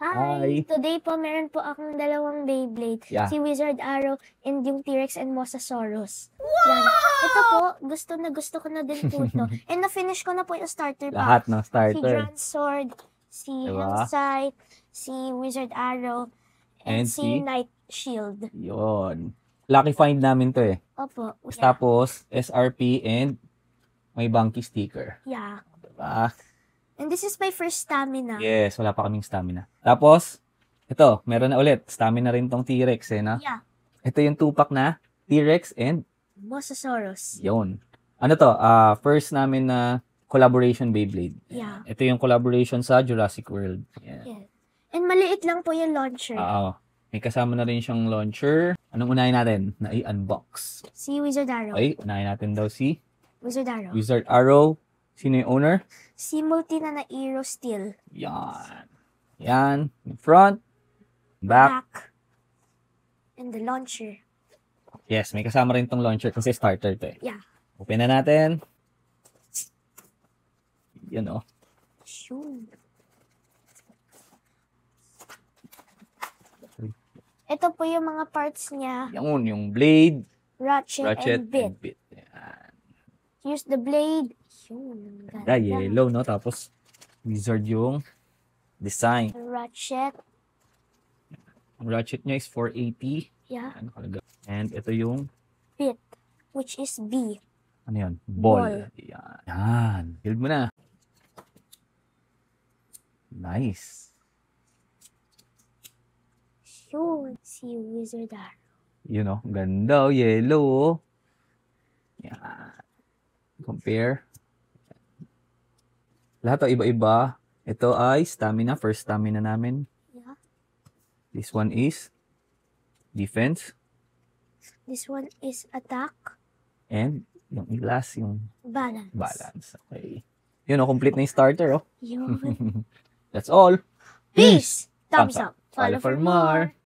Hi! Hi! Today po, meron po akong dalawang Beyblade. Yeah. Si Wizard Arrow and yung T-Rex and Mosasaurus. Yan. Ito po, gusto ko na din po to. And na-finish ko na po yung starter pack. Lahat ng Si starter. Grand Sword, si Diba? Hellsight, si Wizard Arrow, and And si si? Knight Shield. Yun. Lucky find namin to eh. Opo. Yeah. Tapos, SRP and may Bunky sticker. Yeah. Diba? And this is my first stamina. Yes, wala pa kaming stamina. Tapos, ito, meron na ulit. Stamina rin tong T-Rex eh, no? Yeah. Ito yung 2-pack na T-Rex and Mosasaurus. yun. Ano to? First namin na collaboration Beyblade. Yeah. Ito yung collaboration sa Jurassic World. Yeah. Yeah. And maliit lang po yung launcher. Oo. May kasama na rin siyang launcher. Anong unahin natin na i-unbox? Si Wizard Arrow. Okay, unahin natin daw si Wizard Arrow. Wizard Arrow. Sino yung owner? Si Multina na Aero Steel. Yan. Yan. In front. Back. And the launcher. Yes, may kasama rin tong launcher kasi starter to eh. Yeah. Open na natin. Yan oh. Shoot. Ito po yung mga parts niya. Yan, yung blade, Ratchet and bit. Yan. Use the blade. Yun. Ganda, yellow, no? Tapos, wizard yung design. Ratchet. Ang ratchet niya is 480. Yeah. Ano kalaga? And ito yung, Bit. Which is B. ano yan? Ball. Ball. Yan. Yan. Build mo na. Nice. Yun. Si Wizard Arrow. Yun oh. Ganda oh. Yellow oh. Yan. Compare. Lahat oh, iba-iba. Ito ay stamina. First stamina namin. Yeah. This one is defense. This one is attack. And yung last, yung Balance. balance. Okay. Yun oh. Complete na yung starter oh. Yun. That's all. Peace. Thumbs up. Follow for more.